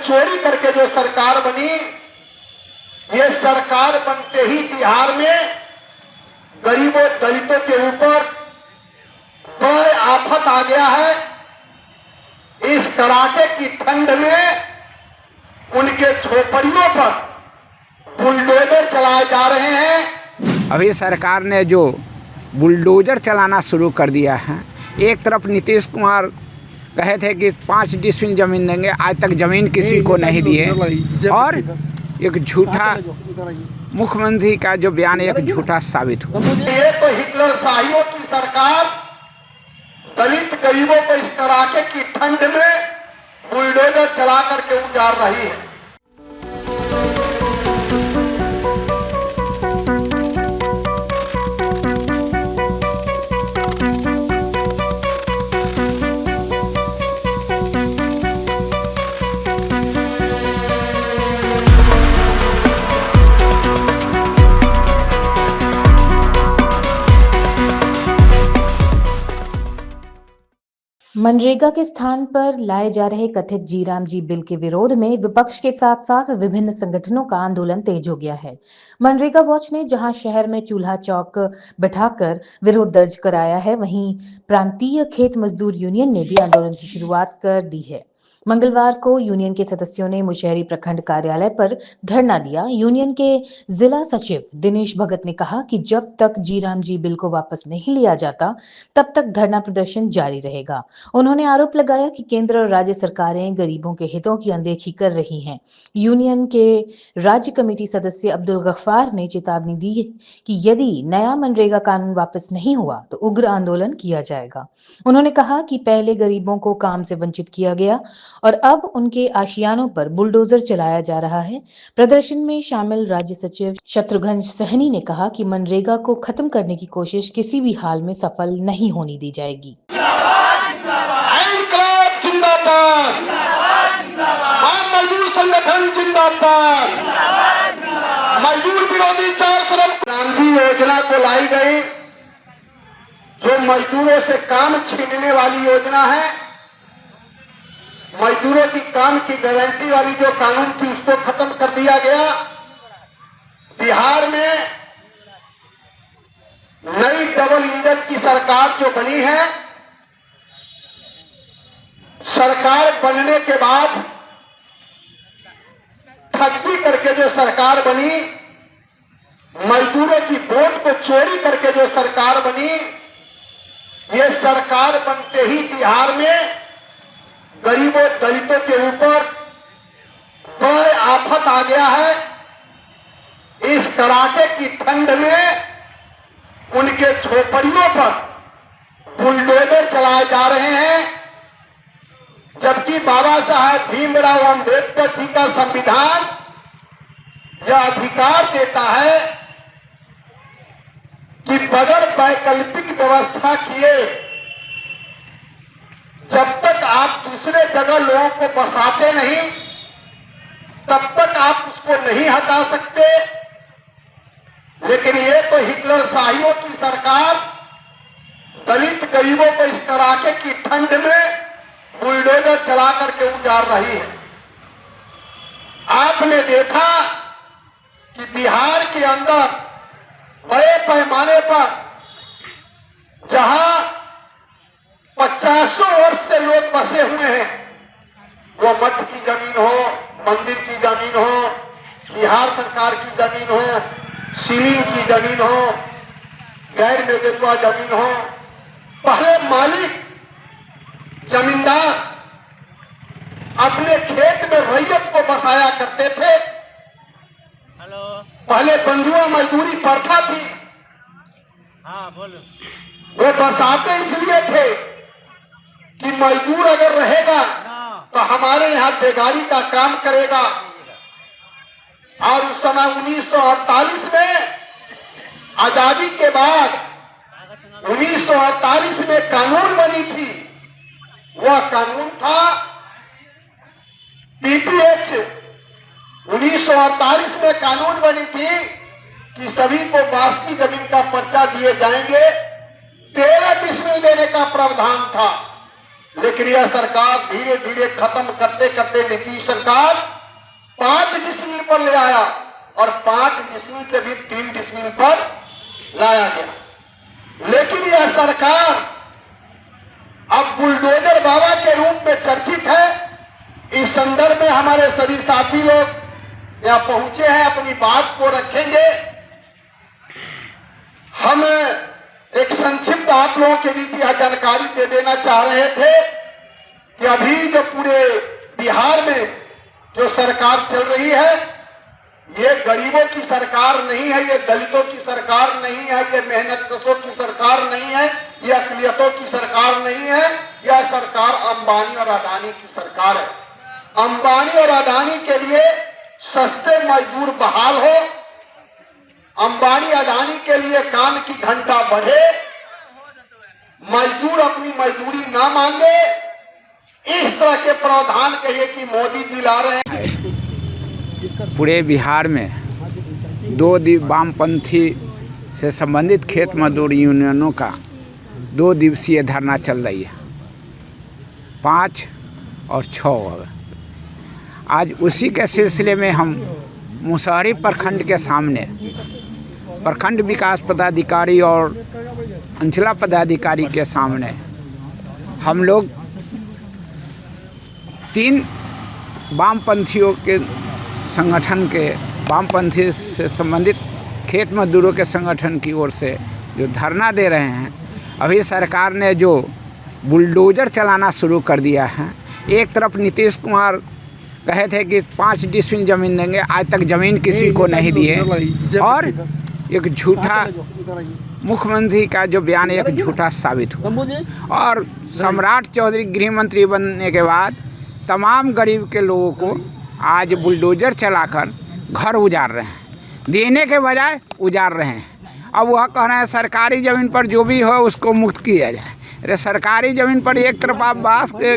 चोरी करके जो सरकार बनी, ये सरकार बनते ही बिहार में गरीबों दलितों के ऊपर बड़े आफत आ गया है। इस कड़ाके की ठंड में उनके झोपड़ियों पर बुलडोजर चलाए जा रहे हैं। अभी सरकार ने जो बुलडोजर चलाना शुरू कर दिया है, एक तरफ नीतीश कुमार कहे थे कि 5 डिसमिल जमीन देंगे, आज तक जमीन किसी को नहीं दिए, और एक झूठा मुख्यमंत्री का जो बयान एक झूठा साबित हुआ। ये तो हिटलर शाहियों की सरकार दलित गरीबों को इस कड़ाके की ठंड में बुलडोजर चला करके उजाड़ रही है। मनरेगा के स्थान पर लाए जा रहे कथित जी राम जी बिल के विरोध में विपक्ष के साथ साथ विभिन्न संगठनों का आंदोलन तेज हो गया है। मनरेगा वॉच ने जहां शहर में चूल्हा चौक बैठाकर विरोध दर्ज कराया है, वहीं प्रांतीय खेत मजदूर यूनियन ने भी आंदोलन की शुरुआत कर दी है। मंगलवार को यूनियन के सदस्यों ने मुशहरी प्रखंड कार्यालय पर धरना दिया। यूनियन के जिला सचिव दिनेश भगत ने कहा कि जब तक जी राम जी बिल को वापस नहीं लिया जाता, तब तक धरना प्रदर्शन जारी रहेगा। उन्होंने आरोप लगाया कि केंद्र और राज्य सरकारें गरीबों के हितों की अनदेखी कर रही हैं। यूनियन के राज्य कमेटी सदस्य अब्दुल गफ्फार ने चेतावनी दी कि यदि नया मनरेगा कानून वापस नहीं हुआ तो उग्र आंदोलन किया जाएगा। उन्होंने कहा कि पहले गरीबों को काम से वंचित किया गया और अब उनके आशियानों पर बुलडोजर चलाया जा रहा है। प्रदर्शन में शामिल राज्य सचिव शत्रुघ्न सहनी ने कहा कि मनरेगा को खत्म करने की कोशिश किसी भी हाल में सफल नहीं होने दी जाएगी। मजदूर संगठन जिंदाबाद, मजदूर विरोधी 4 श्रम क्रांति योजना को लाई गई, जो मजदूरों से काम छीनने वाली योजना है। मजदूरों की काम की गारंटी वाली जो कानून थी, उसको खत्म कर दिया गया। बिहार में नई डबल इंजन की सरकार जो बनी है, सरकार बनने के बाद ठगी करके जो सरकार बनी, मजदूरों की वोट को चोरी करके जो सरकार बनी, ये सरकार बनते ही बिहार में गरीबों दलितों के ऊपर बड़े आफत आ गया है। इस कड़ाके की ठंड में उनके झोपड़ियों पर बुलडोजर चलाए जा रहे हैं, जबकि बाबा साहब भीमराव अम्बेडकर जी का संविधान यह अधिकार देता है कि बगैर वैकल्पिक व्यवस्था किए जब तक आप दूसरे जगह लोगों को बसाते नहीं, तब तक आप उसको नहीं हटा सकते। लेकिन ये तो हिटलर शाहियों की सरकार दलित गरीबों को इस कड़ाके की ठंड में बुलडोजर चला करके उजाड़ रही है। आपने देखा कि बिहार के अंदर बड़े पैमाने पर जहां 50 वर्ष से लोग बसे हुए हैं, वो मठ की जमीन हो, मंदिर की जमीन हो, बिहार सरकार की जमीन हो, सीलिंग की जमीन हो, गैर मेजतवा जमीन हो, पहले मालिक जमींदार अपने खेत में रैयत को बसाया करते थे। पहले बंधुआ मजदूरी प्रथा थी। हाँ बोलो। वो बसाते इसलिए थे कि मजदूर अगर रहेगा तो हमारे यहाँ बेगारी का काम करेगा। और उस समय 1948 में आजादी के बाद 1948 में कानून बनी थी। वह कानून था पीपीएच। 1948 में कानून बनी थी कि सभी को वास्तु जमीन का पर्चा दिए जाएंगे। 13 डिसमिल देने का प्रावधान था। लेकिन यह सरकार धीरे धीरे खत्म करते करते नीतीश सरकार 5 डिसमिल पर ले आया और 5 डिसमिल से भी 3 डिसमिल पर लाया गया। लेकिन यह सरकार अब बुलडोजर बाबा के रूप में चर्चित है। इस संदर्भ में हमारे सभी साथी लोग यहाँ पहुंचे हैं, अपनी बात को रखेंगे। हम एक संक्षिप्त आप लोगों के बीच यह जानकारी दे देना चाह रहे थे कि अभी जो पूरे बिहार में जो सरकार चल रही है, ये गरीबों की सरकार नहीं है, ये दलितों की सरकार नहीं है, ये मेहनतकशों की सरकार नहीं है, ये अकलियतों की सरकार नहीं है। यह सरकार अंबानी और अडानी की सरकार है। अंबानी और अडानी के लिए सस्ते मजदूर बहाल हो, अंबानी अडानी के लिए काम की घंटा बढ़े, मजदूर अपनी मजदूरी ना मांगे, इस तरह के प्रावधान कहिए कि मोदी जी ला रहे हैं। पूरे बिहार में 2 वामपंथी से संबंधित खेत मजदूर यूनियनों का 2 दिवसीय धरना चल रही है, 5 और 6। आज उसी के सिलसिले में हम मुसहरी प्रखंड के सामने प्रखंड विकास पदाधिकारी और अंचला पदाधिकारी के सामने हम लोग 3 वामपंथियों के संगठन के वामपंथी से संबंधित खेत मजदूरों के संगठन की ओर से जो धरना दे रहे हैं। अभी सरकार ने जो बुलडोजर चलाना शुरू कर दिया है, एक तरफ नीतीश कुमार कहे थे कि 5 डिसमिल ज़मीन देंगे, आज तक ज़मीन किसी को नहीं दिए, और एक झूठा मुख्यमंत्री का जो बयान एक झूठा साबित हुआ। और सम्राट चौधरी गृह मंत्री बनने के बाद तमाम गरीब के लोगों को आज बुलडोजर चलाकर घर उजाड़ रहे हैं, देने के बजाय उजाड़ रहे हैं। अब वह कह रहे हैं सरकारी ज़मीन पर जो भी हो उसको मुक्त किया जाए। अरे सरकारी ज़मीन पर एक तरफ आप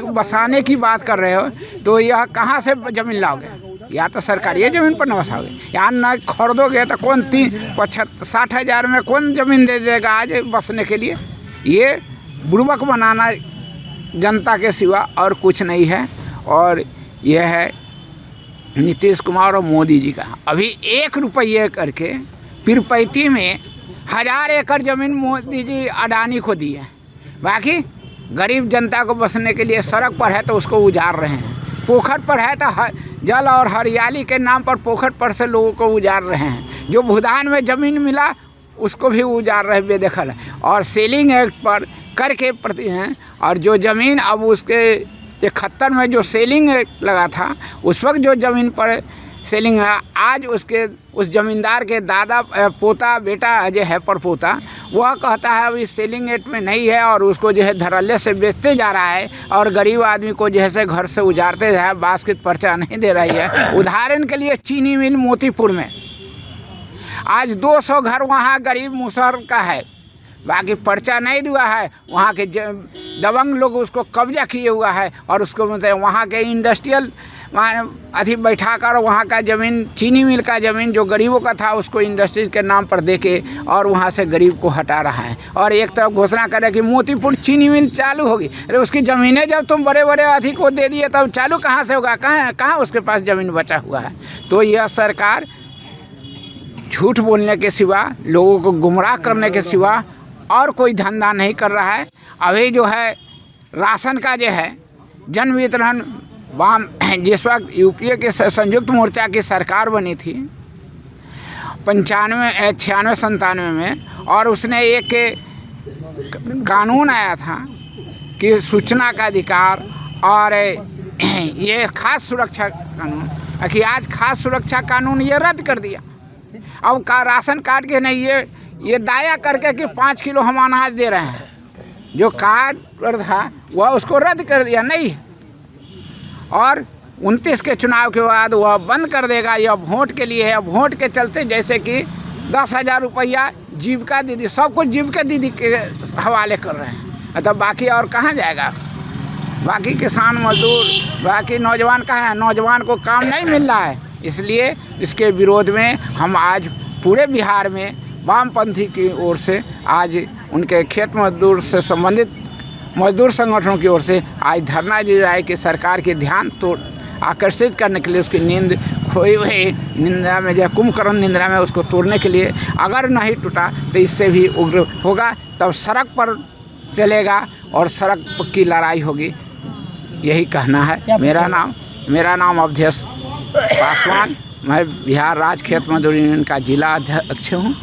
बसाने की बात कर रहे हो, तो यह कहाँ से ज़मीन लाओगे? या तो सरकारी ज़मीन पर न बसाओगे, या न खरीदोगे तो कौन 60 हज़ार में कौन ज़मीन दे देगा आज बसने के लिए? ये बुड़बक बनाना जनता के सिवा और कुछ नहीं है। और यह है नीतीश कुमार और मोदी जी का। अभी 1 रुपये करके पीरपैंती में 1000 एकड़ ज़मीन मोदी जी अडानी को दी है, बाकी गरीब जनता को बसने के लिए सड़क पर है तो उसको उजाड़ रहे हैं, पोखर पर है तो जल और हरियाली के नाम पर पोखर पर से लोगों को उजाड़ रहे हैं। जो भूदान में ज़मीन मिला उसको भी उजाड़ रहे बेदखल, और सेलिंग एक्ट पर करके प्रति हैं। और जो ज़मीन अब उसके 71 में जो सेलिंग लगा था, उस वक्त जो ज़मीन पर सेलिंग लगा, आज उसके उस ज़मींदार के दादा पोता बेटा जो है परपोता, वह कहता है अभी सेलिंग रेट में नहीं है, और उसको जो है धड़ल्ले से बेचते जा रहा है, और गरीब आदमी को जैसे घर से उजाड़ते जा रहा है, बास्केट पर्चा नहीं दे रही है। उदाहरण के लिए चीनी मिल मोतीपुर में आज 200 घर वहाँ गरीब मुसहर का है, बाकी पर्चा नहीं दिया है। वहाँ के दबंग लोग उसको कब्जा किए हुआ है, और उसको मतलब वहाँ के इंडस्ट्रियल अथी बैठा कर वहाँ का ज़मीन, चीनी मिल का ज़मीन जो गरीबों का था उसको इंडस्ट्रीज के नाम पर देके और वहाँ से गरीब को हटा रहा है। और एक तरफ घोषणा करे कि मोतीपुर चीनी मिल चालू होगी। अरे उसकी ज़मीनें जब तुम बड़े बड़े अथी को दे दिए तब चालू कहाँ से होगा? कहाँ उसके पास ज़मीन बचा हुआ है? तो यह सरकार झूठ बोलने के सिवा, लोगों को गुमराह करने के सिवा और कोई धंधा नहीं कर रहा है। अभी जो है राशन का जो है जन वितरण वाम जिस वक्त यूपीए के संयुक्त मोर्चा की सरकार बनी थी 95, 96, 97 में, और उसने एक कानून आया था कि सूचना का अधिकार और ये खास सुरक्षा कानून, कि आज खास सुरक्षा कानून ये रद्द कर दिया। अब का राशन कार्ड के नहीं, ये दाया करके कि 5 किलो हम अनाज दे रहे हैं, जो कार्ड पर था वह उसको रद्द कर दिया नहीं। और 29 के चुनाव के बाद वह बंद कर देगा। यह वोट के लिए है, वोट के चलते जैसे कि 10,000 रुपया जीविका दीदी, सब कुछ जीविका दीदी के हवाले कर रहे हैं। तो बाकी और कहाँ जाएगा? बाकी किसान मजदूर, बाकी नौजवान कहाँ है? नौजवान को काम नहीं मिल रहा है। इसलिए इसके विरोध में हम आज पूरे बिहार में वामपंथी की ओर से आज उनके खेत मजदूर से संबंधित मजदूर संगठनों की ओर से आज धरना दे रहा है कि सरकार के ध्यान तो आकर्षित करने के लिए उसकी नींद खोई हुई निंदा में, जो कुंभकर्ण निंद्रा में, उसको तोड़ने के लिए अगर नहीं टूटा तो इससे भी उग्र होगा, तब सड़क पर चलेगा और सड़क की लड़ाई होगी, यही कहना है। मेरा नाम अवधेश पासवान, मैं बिहार राज्य खेत मजदूर यूनियन का जिला अध्यक्ष हूँ।